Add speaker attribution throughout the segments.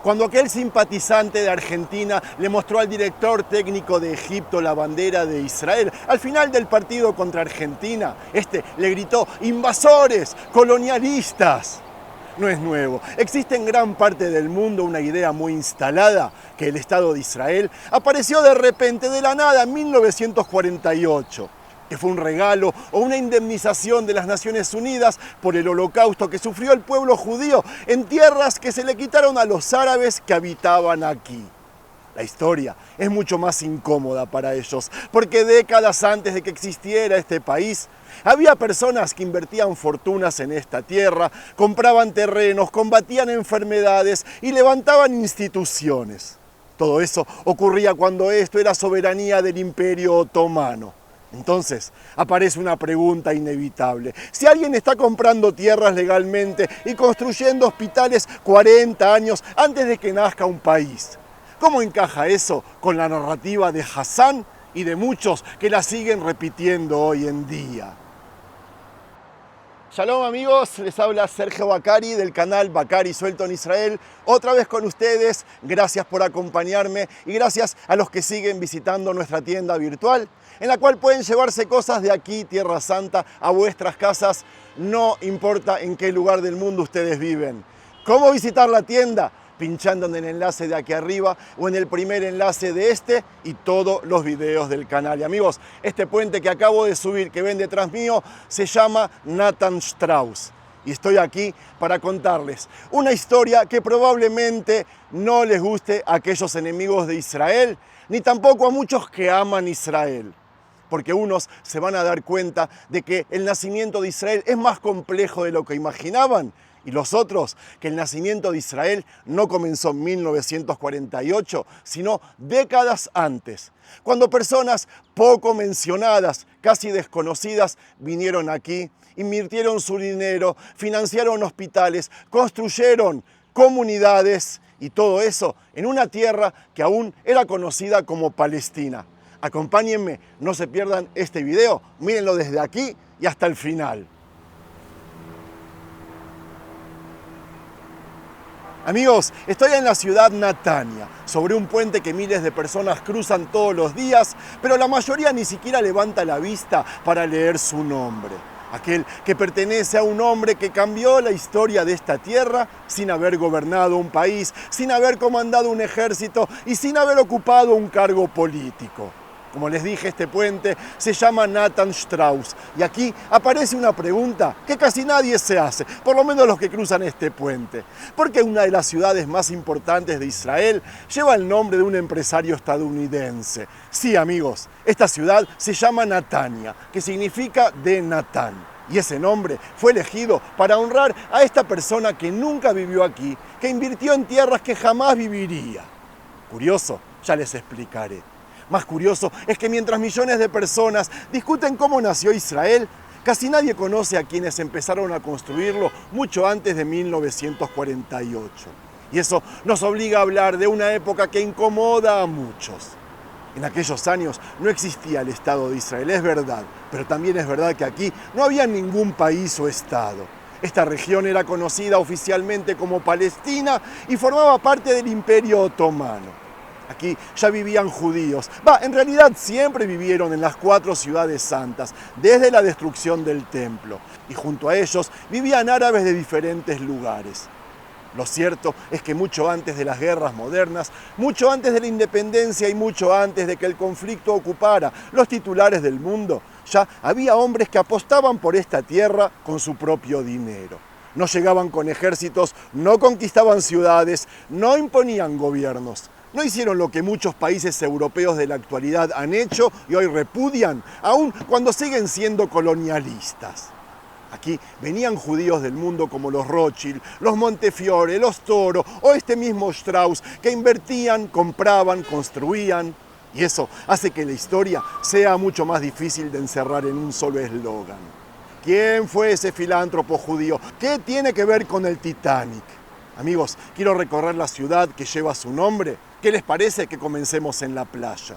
Speaker 1: Cuando aquel simpatizante de Argentina le mostró al director técnico de Egipto la bandera de Israel, al final del partido contra Argentina, este le gritó: ¡invasores! ¡Colonialistas! No es nuevo. Existe en gran parte del mundo una idea muy instalada que el Estado de Israel apareció de repente, de la nada, en 1948. Que fue un regalo o una indemnización de las Naciones Unidas por el holocausto que sufrió el pueblo judío en tierras que se le quitaron a los árabes que habitaban aquí. La historia es mucho más incómoda para ellos, porque décadas antes de que existiera este país, había personas que invertían fortunas en esta tierra, compraban terrenos, combatían enfermedades y levantaban instituciones. Todo eso ocurría cuando esto era soberanía del Imperio Otomano. Entonces aparece una pregunta inevitable. Si alguien está comprando tierras legalmente y construyendo hospitales 40 años antes de que nazca un país, ¿cómo encaja eso con la narrativa de Hassan y de muchos que la siguen repitiendo hoy en día? Shalom amigos, les habla Sergio Bacari del canal Bacari Suelto en Israel. Otra vez con ustedes, gracias por acompañarme y gracias a los que siguen visitando nuestra tienda virtual, en la cual pueden llevarse cosas de aquí, Tierra Santa, a vuestras casas, no importa en qué lugar del mundo ustedes viven. ¿Cómo visitar la tienda? Pinchando en el enlace de aquí arriba o en el primer enlace de este y todos los videos del canal. Y amigos, este puente que acabo de subir, que ven detrás mío, se llama Nathan Strauss. Y estoy aquí para contarles una historia que probablemente no les guste a aquellos enemigos de Israel, ni tampoco a muchos que aman Israel. Porque unos se van a dar cuenta de que el nacimiento de Israel es más complejo de lo que imaginaban, y los otros, que el nacimiento de Israel no comenzó en 1948, sino décadas antes, cuando personas poco mencionadas, casi desconocidas, vinieron aquí, invirtieron su dinero, financiaron hospitales, construyeron comunidades y todo eso en una tierra que aún era conocida como Palestina. Acompáñenme, no se pierdan este video, mírenlo desde aquí y hasta el final. Amigos, estoy en la ciudad Natania, sobre un puente que miles de personas cruzan todos los días, pero la mayoría ni siquiera levanta la vista para leer su nombre. Aquel que pertenece a un hombre que cambió la historia de esta tierra sin haber gobernado un país, sin haber comandado un ejército y sin haber ocupado un cargo político. Como les dije, este puente se llama Nathan Strauss y aquí aparece una pregunta que casi nadie se hace, por lo menos los que cruzan este puente. ¿Por qué una de las ciudades más importantes de Israel lleva el nombre de un empresario estadounidense? Sí, amigos, esta ciudad se llama Natania, que significa de Natán. Y ese nombre fue elegido para honrar a esta persona que nunca vivió aquí, que invirtió en tierras que jamás viviría. Curioso, ya les explicaré. Más curioso es que mientras millones de personas discuten cómo nació Israel, casi nadie conoce a quienes empezaron a construirlo mucho antes de 1948. Y eso nos obliga a hablar de una época que incomoda a muchos. En aquellos años no existía el Estado de Israel, es verdad, pero también es verdad que aquí no había ningún país o Estado. Esta región era conocida oficialmente como Palestina y formaba parte del Imperio Otomano. Aquí ya vivían judíos. En realidad siempre vivieron en las 4 ciudades santas, desde la destrucción del templo. Y junto a ellos vivían árabes de diferentes lugares. Lo cierto es que mucho antes de las guerras modernas, mucho antes de la independencia y mucho antes de que el conflicto ocupara los titulares del mundo, ya había hombres que apostaban por esta tierra con su propio dinero. No llegaban con ejércitos, no conquistaban ciudades, no imponían gobiernos. No hicieron lo que muchos países europeos de la actualidad han hecho y hoy repudian, aun cuando siguen siendo colonialistas. Aquí venían judíos del mundo como los Rothschild, los Montefiore, los Toro o este mismo Strauss, que invertían, compraban, construían. Y eso hace que la historia sea mucho más difícil de encerrar en un solo eslogan. ¿Quién fue ese filántropo judío? ¿Qué tiene que ver con el Titanic? Amigos, quiero recorrer la ciudad que lleva su nombre. ¿Qué les parece que comencemos en la playa?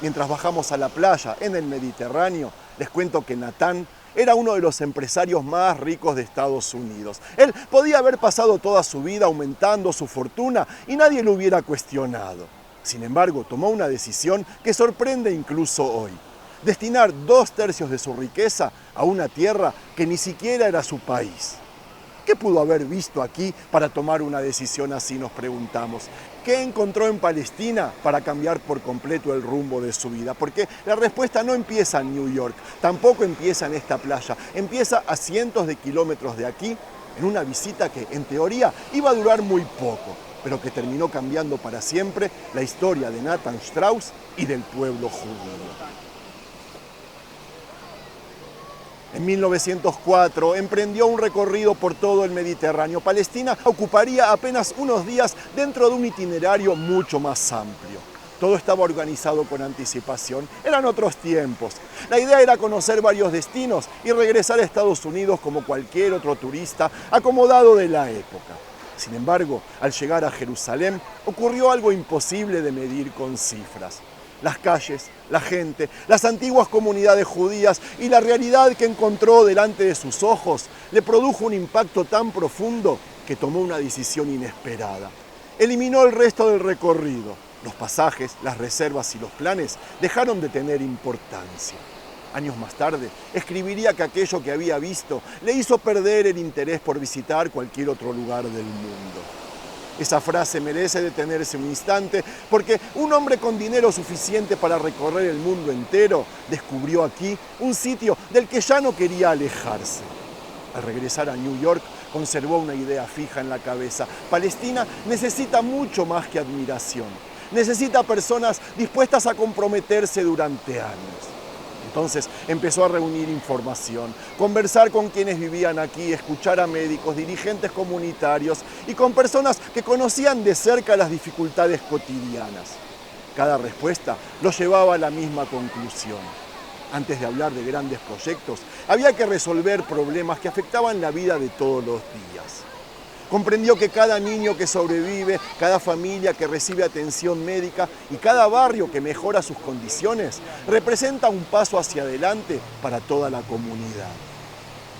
Speaker 1: Mientras bajamos a la playa en el Mediterráneo, les cuento que Natán era uno de los empresarios más ricos de Estados Unidos. Él podía haber pasado toda su vida aumentando su fortuna y nadie lo hubiera cuestionado. Sin embargo, tomó una decisión que sorprende incluso hoy: destinar 2/3 de su riqueza a una tierra que ni siquiera era su país. ¿Qué pudo haber visto aquí para tomar una decisión así?, nos preguntamos. ¿Qué encontró en Palestina para cambiar por completo el rumbo de su vida? Porque la respuesta no empieza en New York, tampoco empieza en esta playa, empieza a cientos de kilómetros de aquí, en una visita que en teoría iba a durar muy poco, pero que terminó cambiando para siempre la historia de Nathan Strauss y del pueblo judío. En 1904 emprendió un recorrido por todo el Mediterráneo. Palestina ocuparía apenas unos días dentro de un itinerario mucho más amplio. Todo estaba organizado con anticipación. Eran otros tiempos. La idea era conocer varios destinos y regresar a Estados Unidos como cualquier otro turista acomodado de la época. Sin embargo, al llegar a Jerusalén, ocurrió algo imposible de medir con cifras. Las calles, la gente, las antiguas comunidades judías y la realidad que encontró delante de sus ojos le produjo un impacto tan profundo que tomó una decisión inesperada. Eliminó el resto del recorrido. Los pasajes, las reservas y los planes dejaron de tener importancia. Años más tarde, escribiría que aquello que había visto le hizo perder el interés por visitar cualquier otro lugar del mundo. Esa frase merece detenerse un instante, porque un hombre con dinero suficiente para recorrer el mundo entero descubrió aquí un sitio del que ya no quería alejarse. Al regresar a New York, conservó una idea fija en la cabeza: Palestina necesita mucho más que admiración. Necesita personas dispuestas a comprometerse durante años. Entonces empezó a reunir información, conversar con quienes vivían aquí, escuchar a médicos, dirigentes comunitarios y con personas que conocían de cerca las dificultades cotidianas. Cada respuesta lo llevaba a la misma conclusión. Antes de hablar de grandes proyectos, había que resolver problemas que afectaban la vida de todos los días. Comprendió que cada niño que sobrevive, cada familia que recibe atención médica y cada barrio que mejora sus condiciones representa un paso hacia adelante para toda la comunidad.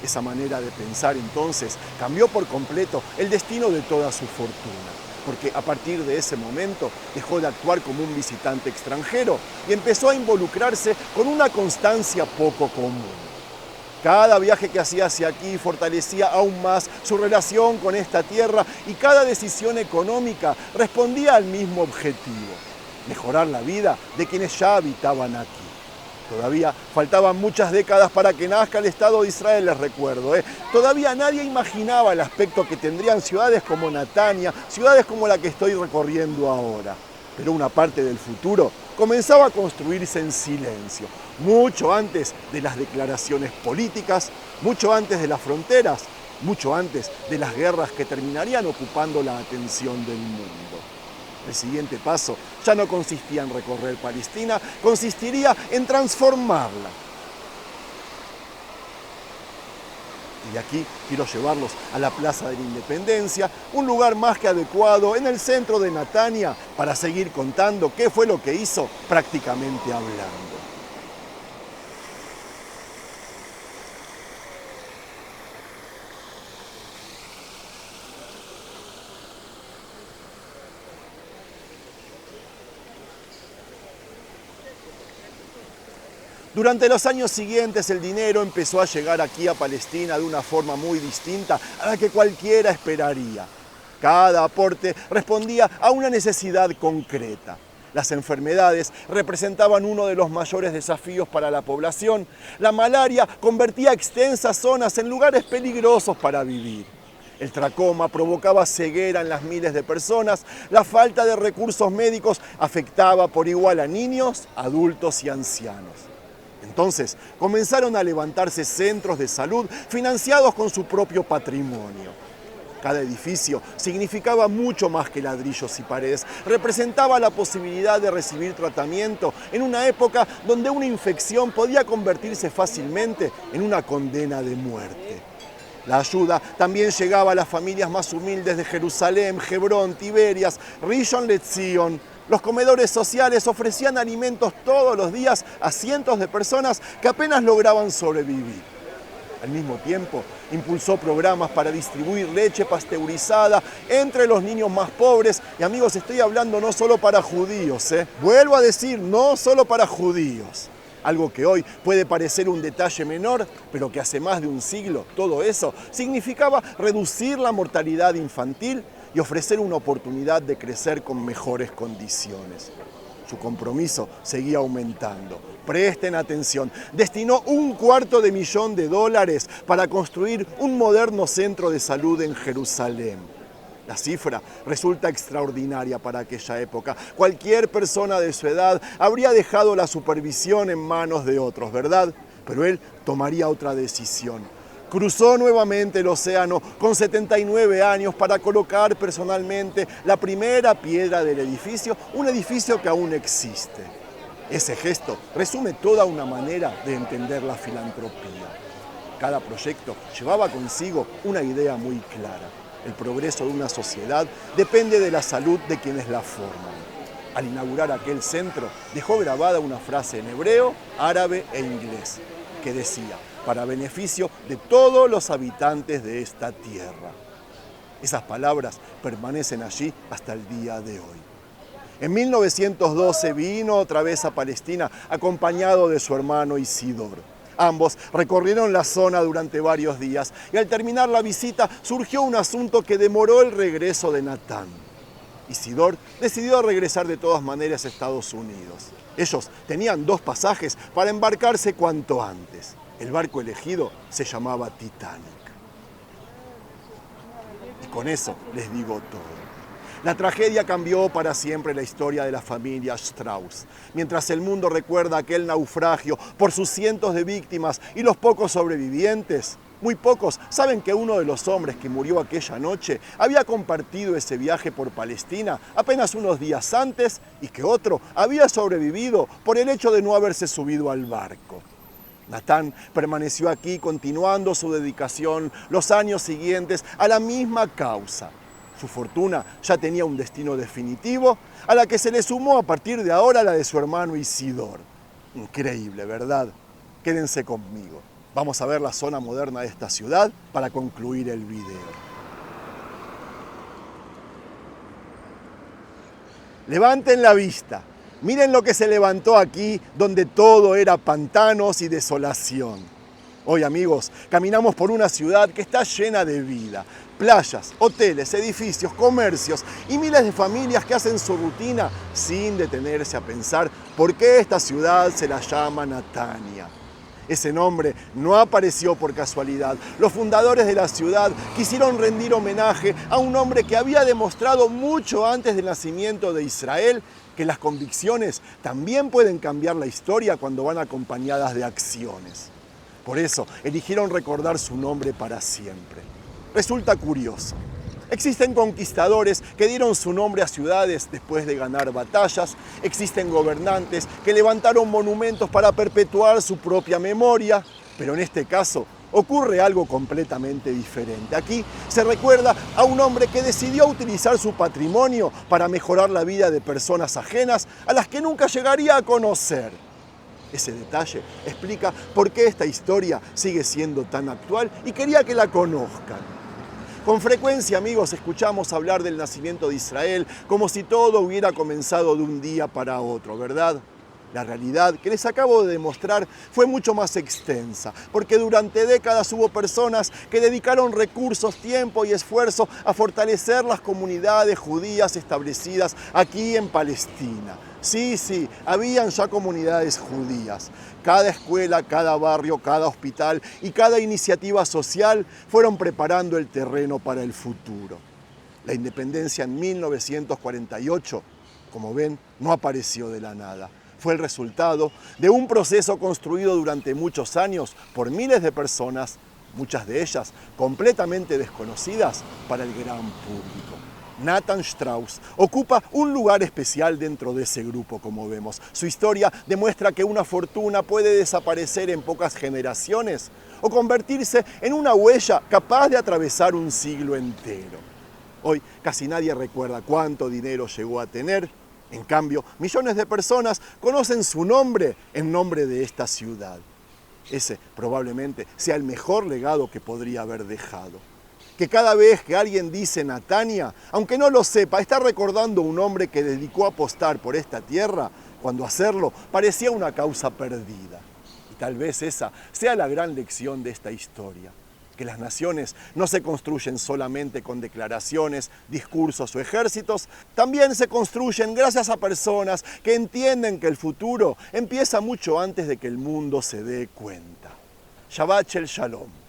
Speaker 1: Esa manera de pensar entonces cambió por completo el destino de toda su fortuna, porque a partir de ese momento dejó de actuar como un visitante extranjero y empezó a involucrarse con una constancia poco común. Cada viaje que hacía hacia aquí fortalecía aún más su relación con esta tierra y cada decisión económica respondía al mismo objetivo: mejorar la vida de quienes ya habitaban aquí. Todavía faltaban muchas décadas para que nazca el Estado de Israel, les recuerdo. Todavía nadie imaginaba el aspecto que tendrían ciudades como Natania, ciudades como la que estoy recorriendo ahora. Pero una parte del futuro comenzaba a construirse en silencio, mucho antes de las declaraciones políticas, mucho antes de las fronteras, mucho antes de las guerras que terminarían ocupando la atención del mundo. El siguiente paso ya no consistía en recorrer Palestina, consistiría en transformarla. Y de aquí quiero llevarlos a la Plaza de la Independencia, un lugar más que adecuado en el centro de Natania, para seguir contando qué fue lo que hizo prácticamente hablando. Durante los años siguientes el dinero empezó a llegar aquí a Palestina de una forma muy distinta a la que cualquiera esperaría. Cada aporte respondía a una necesidad concreta. Las enfermedades representaban uno de los mayores desafíos para la población. La malaria convertía extensas zonas en lugares peligrosos para vivir. El tracoma provocaba ceguera en las miles de personas. La falta de recursos médicos afectaba por igual a niños, adultos y ancianos. Entonces comenzaron a levantarse centros de salud financiados con su propio patrimonio. Cada edificio significaba mucho más que ladrillos y paredes. Representaba la posibilidad de recibir tratamiento en una época donde una infección podía convertirse fácilmente en una condena de muerte. La ayuda también llegaba a las familias más humildes de Jerusalén, Hebrón, Tiberias, Rishon LeZion. Los comedores sociales ofrecían alimentos todos los días a cientos de personas que apenas lograban sobrevivir. Al mismo tiempo, impulsó programas para distribuir leche pasteurizada entre los niños más pobres. Y amigos, estoy hablando no solo para judíos, Vuelvo a decir, no solo para judíos. Algo que hoy puede parecer un detalle menor, pero que hace más de un siglo todo eso significaba reducir la mortalidad infantil y ofrecer una oportunidad de crecer con mejores condiciones. Su compromiso seguía aumentando. Presten atención, destinó $250,000 para construir un moderno centro de salud en Jerusalén. La cifra resulta extraordinaria para aquella época. Cualquier persona de su edad habría dejado la supervisión en manos de otros, ¿verdad? Pero él tomaría otra decisión. Cruzó nuevamente el océano con 79 años para colocar personalmente la primera piedra del edificio, un edificio que aún existe. Ese gesto resume toda una manera de entender la filantropía. Cada proyecto llevaba consigo una idea muy clara. El progreso de una sociedad depende de la salud de quienes la forman. Al inaugurar aquel centro, dejó grabada una frase en hebreo, árabe e inglés, que decía: para beneficio de todos los habitantes de esta tierra. Esas palabras permanecen allí hasta el día de hoy. En 1912 vino otra vez a Palestina acompañado de su hermano Isidor. Ambos recorrieron la zona durante varios días y al terminar la visita surgió un asunto que demoró el regreso de Natán. Isidor decidió regresar de todas maneras a Estados Unidos. Ellos tenían 2 pasajes para embarcarse cuanto antes. El barco elegido se llamaba Titanic. Y con eso les digo todo. La tragedia cambió para siempre la historia de la familia Strauss. Mientras el mundo recuerda aquel naufragio por sus cientos de víctimas y los pocos sobrevivientes, muy pocos saben que uno de los hombres que murió aquella noche había compartido ese viaje por Palestina apenas unos días antes y que otro había sobrevivido por el hecho de no haberse subido al barco. Natán permaneció aquí continuando su dedicación los años siguientes a la misma causa. Su fortuna ya tenía un destino definitivo, a la que se le sumó a partir de ahora la de su hermano Isidor. Increíble, ¿verdad? Quédense conmigo. Vamos a ver la zona moderna de esta ciudad para concluir el video. Levanten la vista. Miren lo que se levantó aquí, donde todo era pantanos y desolación. Hoy, amigos, caminamos por una ciudad que está llena de vida. Playas, hoteles, edificios, comercios y miles de familias que hacen su rutina sin detenerse a pensar por qué esta ciudad se la llama Natania. Ese nombre no apareció por casualidad. Los fundadores de la ciudad quisieron rendir homenaje a un hombre que había demostrado mucho antes del nacimiento de Israel que las convicciones también pueden cambiar la historia cuando van acompañadas de acciones. Por eso eligieron recordar su nombre para siempre. Resulta curioso. Existen conquistadores que dieron su nombre a ciudades después de ganar batallas. Existen gobernantes que levantaron monumentos para perpetuar su propia memoria. Pero en este caso ocurre algo completamente diferente. Aquí se recuerda a un hombre que decidió utilizar su patrimonio para mejorar la vida de personas ajenas a las que nunca llegaría a conocer. Ese detalle explica por qué esta historia sigue siendo tan actual y quería que la conozcan. Con frecuencia, amigos, escuchamos hablar del nacimiento de Israel como si todo hubiera comenzado de un día para otro, ¿verdad? La realidad que les acabo de demostrar fue mucho más extensa, porque durante décadas hubo personas que dedicaron recursos, tiempo y esfuerzo a fortalecer las comunidades judías establecidas aquí en Palestina. Sí, habían ya comunidades judías. Cada escuela, cada barrio, cada hospital y cada iniciativa social fueron preparando el terreno para el futuro. La independencia en 1948, como ven, no apareció de la nada. Fue el resultado de un proceso construido durante muchos años por miles de personas, muchas de ellas completamente desconocidas para el gran público. Nathan Strauss ocupa un lugar especial dentro de ese grupo, como vemos. Su historia demuestra que una fortuna puede desaparecer en pocas generaciones o convertirse en una huella capaz de atravesar un siglo entero. Hoy casi nadie recuerda cuánto dinero llegó a tener. En cambio, millones de personas conocen su nombre en nombre de esta ciudad. Ese probablemente sea el mejor legado que podría haber dejado. Que cada vez que alguien dice Natania, aunque no lo sepa, está recordando a un hombre que dedicó a apostar por esta tierra cuando hacerlo parecía una causa perdida. Y tal vez esa sea la gran lección de esta historia. Que las naciones no se construyen solamente con declaraciones, discursos o ejércitos, también se construyen gracias a personas que entienden que el futuro empieza mucho antes de que el mundo se dé cuenta. Shabbat Shalom.